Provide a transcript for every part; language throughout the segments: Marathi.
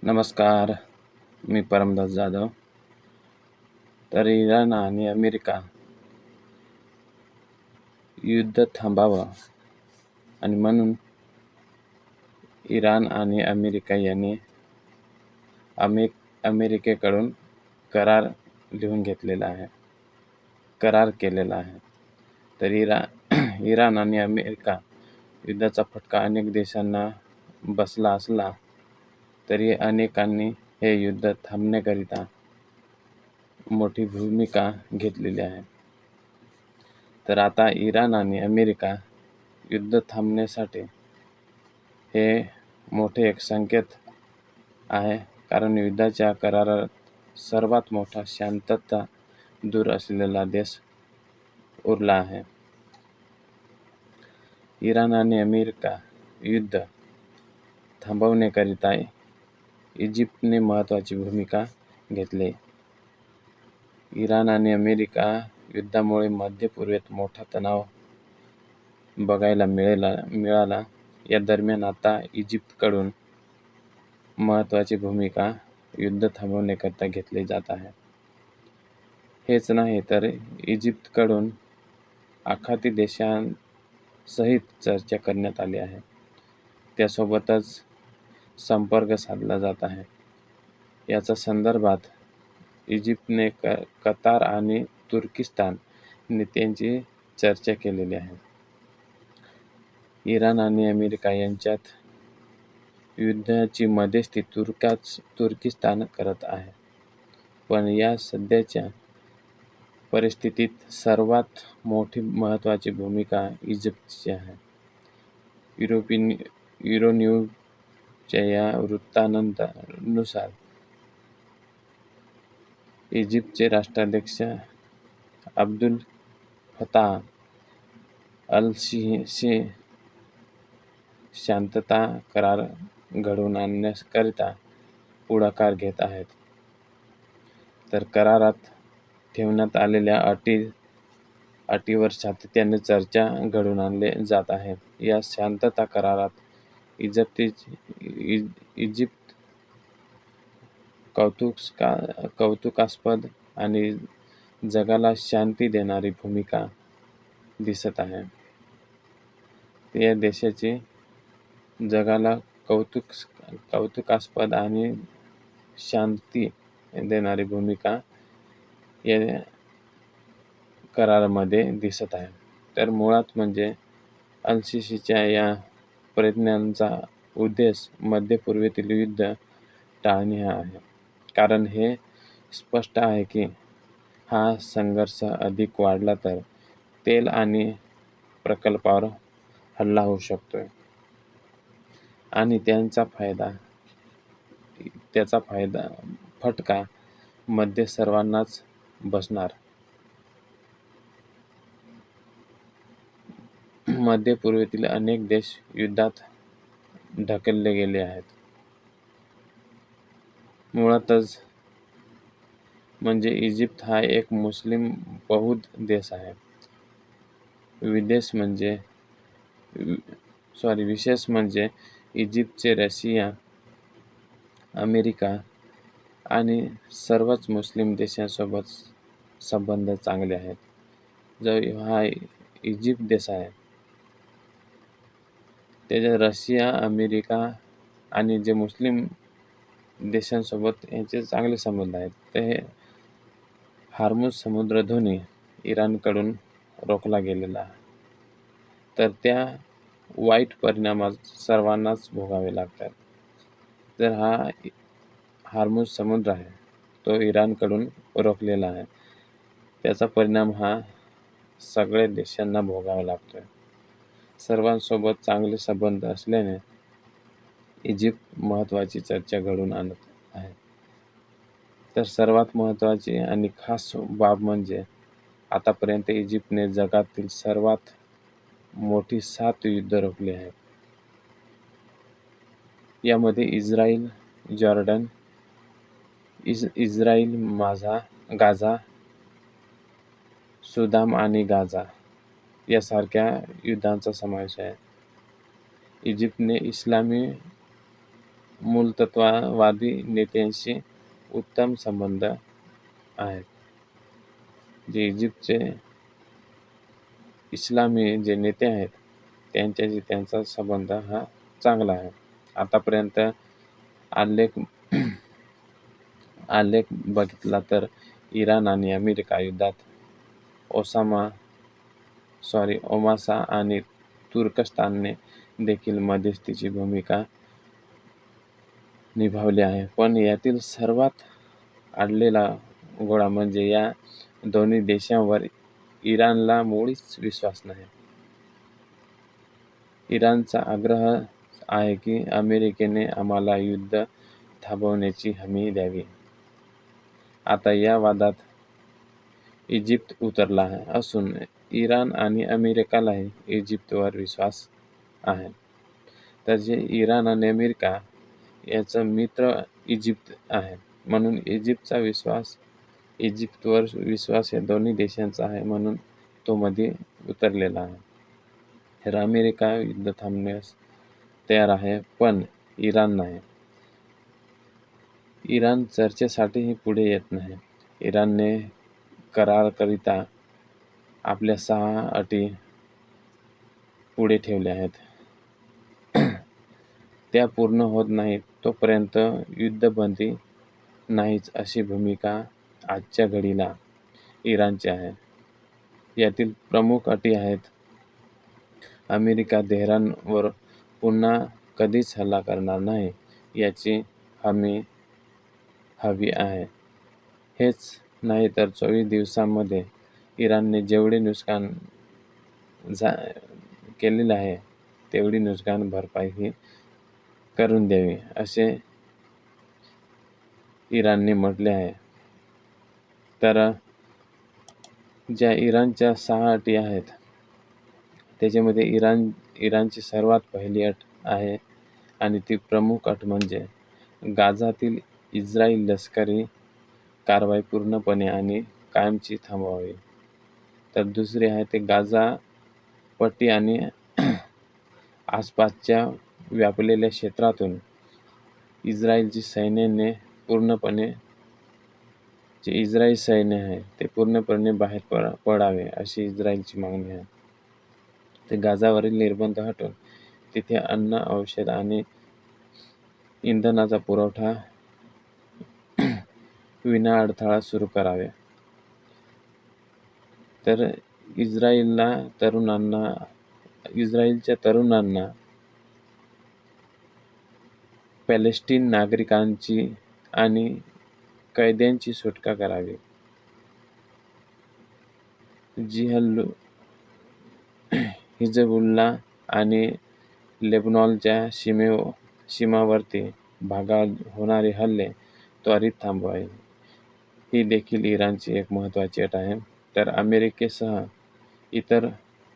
नमस्कार. मी परमदास जाधव. तर इराण आणि अमेरिका युद्ध थांबावं आणि म्हणून इराण आणि अमेरिका यांनी अमेरिकेकडून करार लिहून घेतलेला आहे, करार केलेला आहे. तर इराण आणि अमेरिका युद्धाचा फटका अनेक देशांना बसला असला तरी अनेकांनी हे युद्ध थांबण्याकरिता मोठी भूमिका घेतलेली आहे. तर आता इराण आणि अमेरिका युद्ध थांबण्यासाठी हे मोठे एक संकेत आहे, कारण युद्धाच्या करारात सर्वात मोठा शांतता दूर असलेला देश उरला आहे. इराण आणि अमेरिका युद्ध थांबवण्याकरिता इजिप्तने महत्त्वाची भूमिका घेतली. इराण आणि अमेरिका युद्धामुळे मध्य पूर्वेत मोठा तणाव बघायला मिळाला. या दरम्यान आता इजिप्तकडून महत्त्वाची भूमिका युद्ध थांबवण्याकरिता घेतली जात आहे. हेच नाही तर इजिप्तकडून आखाती देशांसहित चर्चा करण्यात आली आहे. त्यासोबतच संपर्क साधला जात आहे. याचा संदर्भात इजिप्तने कतार आणि तुर्किस्तान नेत्यांची चर्चा केलेली आहे. इराण आणि अमेरिका यांच्यात युद्धाची मध्यस्थी तुर्किस्तान करत आहे. पण या सध्याच्या परिस्थितीत सर्वात मोठी महत्त्वाची भूमिका इजिप्तची आहे. यूरोन्यूजच्या या वृत्तानुसार इजिप्तचे राष्ट्राध्यक्ष अब्दुल फताह अल-सिसी शांतता करार घडवून आणण्याकरिता पुढाकार घेत आहेत. तर करारात ठेवण्यात आलेल्या अटीवर सातत्याने चर्चा घडवून आणले जात आहे. या शांतता करारात इजिप्त कौतुकास्पद आणि जगाला शांती देणारी भूमिका दिसत आहे. या देशाची जगाला कौतुकास्पद आणि शांती देणारी भूमिका या करारामध्ये दिसत आहे. तर मुळात म्हणजे अल-सिसीच्या या प्रयत्नांचा उद्देश मध्य पूर्वेतील युद्ध टाळणे हा आहे. कारण हे स्पष्ट आहे की हा संघर्ष अधिक वाढला तर तेल आणि प्रकल्पावर हल्ला होऊ शकतोय आणि त्याचा फटका मध्ये सर्वांनाच बसणार. मध्य पूर्वेतील अनेक देश युद्धात ढकलले गेले आहेत. मुळातच म्हणजे इजिप्त हा एक मुस्लिम बहुध देश आहे. विशेष म्हणजे इजिप्तचे रशिया, अमेरिका आणि सर्वच मुस्लिम देशांसोबत संबंध चांगले आहेत. जो हा इजिप्त देश आहे त्याच्या रशिया, अमेरिका आणि जे मुस्लिम देशांसोबत यांचे चांगले संबंध आहेत. ते हार्मुझ समुद्रधुनी इराणकडून रोखला गेलेला आहे. तर त्या वाईट परिणामात सर्वांनाच भोगावे लागतात. जर हा हार्मुझ समुद्र आहे तो इराणकडून रोखलेला आहे, त्याचा परिणाम हा सगळ्या देशांना भोगावा लागतोय. सर्वांसोबत चांगले संबंध असल्याने इजिप्त महत्त्वाची चर्चा घडवून आणत आहे. तर सर्वात महत्त्वाची आणि खास बाब म्हणजे आतापर्यंत इजिप्तने जगातील सर्वात मोठी 7 युद्ध रोखली आहेत. यामध्ये इस्रायल, जॉर्डन, गाझा, सुदान आणि गाझा यासारख्या युद्धांचा समावेश आहे. इजिप्तने इस्लामी मूलतत्ववादी नेत्यांशी उत्तम संबंध आहेत. जे इजिप्तचे इस्लामी जे नेते आहेत त्यांच्याशी त्यांचा संबंध हा चांगला आहे. आतापर्यंत आलेख आलेख बघितला तर इराण आणि अमेरिका युद्धात ओमासा आणि तुर्कस्तानने देखील मध्यस्थीची भूमिका निभावली आहे. पण यातील सर्वात आडलेला गोळा म्हणजे या दोन्ही देशांवर इराणला मुळीच विश्वास नाही. इराणचा आग्रह आहे की अमेरिकेने आम्हाला युद्ध थांबवण्याची हमी द्यावी. आता या वादात इजिप्त उतरला असून इराण आणि अमेरिकालाही इजिप्तवर विश्वास आहे. तर जे इराण आणि अमेरिका याचा मित्र इजिप्त आहे, म्हणून इजिप्तवर विश्वास या दोन्ही देशांचा आहे, म्हणून तो मध्ये उतरलेला आहे. तर अमेरिका युद्ध थांबण्यास तयार आहे, पण इराण नाही. इराण चर्चेसाठीही पुढे येत नाही. इराणने कराराकरिता आपल्या 6 अटी पुढे ठेवल्या आहेत. त्या पूर्ण होत नाहीत तोपर्यंत युद्धबंदी नाहीच अशी भूमिका आजच्या घडीला इराणची आहे. यातील प्रमुख अटी आहेत: अमेरिका तेहरानवर पुन्हा कधीच हल्ला करणार नाही याची हमी हवी आहे. हेच नाही तर 24 दिवसांमध्ये इराणने जेवढे नुकसान केलेले आहे तेवढी नुकसान भरपाईही करून द्यावी असे इराणने म्हटले आहे. तर ज्या इराणच्या 6 अटी आहेत त्याच्यामध्ये इराणची सर्वात पहिली अट आहे आणि ती प्रमुख अट म्हणजे गाझातील इस्रायल लष्करी कारवाई पूर्णपणे आणि कायमची थांबवावी. तर दुसरी आहे ते गाझा पट्टी आणि आसपासच्या व्यापलेल्या क्षेत्रातून इस्रायलची सैन्याने पूर्णपणे जे इस्रायल सैन्य आहे ते पूर्णपणे बाहेर पडावे अशी इस्रायलची मागणी आहे. ते गाझावरील निर्बंध हटवून तिथे अन्न, औषध आणि इंधनाचा पुरवठा विना अडथळा सुरू करावे. तर इस्रायलच्या तरुणांना पॅलेस्टीन नागरिकांची आणि कैद्यांची सुटका करावी. हिजबुल्ला आणि लेबनॉनच्या सीमावर्ती भागात होणारे हल्ले त्वरित थांबवावे. ही देखील इराणची एक महत्त्वाची अट आहे. तर अमेरिकेसह इतर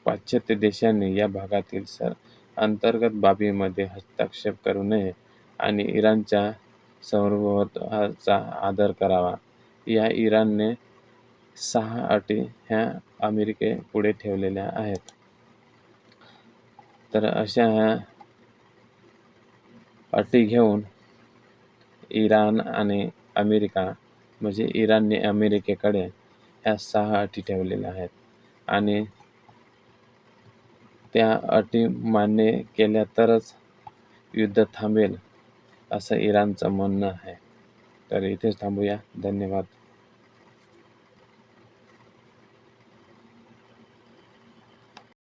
पाश्चात्य देशांनी या भागातील अंतर्गत बाबींमध्ये हस्तक्षेप करू नये आणि इराणच्या सार्वभौमत्वाचा आदर करावा. या इराणने 6 अटी ह्या अमेरिकेपुढे ठेवलेल्या आहेत. तर अशा ह्या अटी घेऊन इराण आणि अमेरिका म्हणजे इराणने अमेरिकेकडे ह्या 6 अटी ठेवलेल्या आहेत आणि त्या अटी मान्य केल्या तरच युद्ध थांबेल असं इराणचं म्हणणं आहे. तर इथेच थांबूया. धन्यवाद.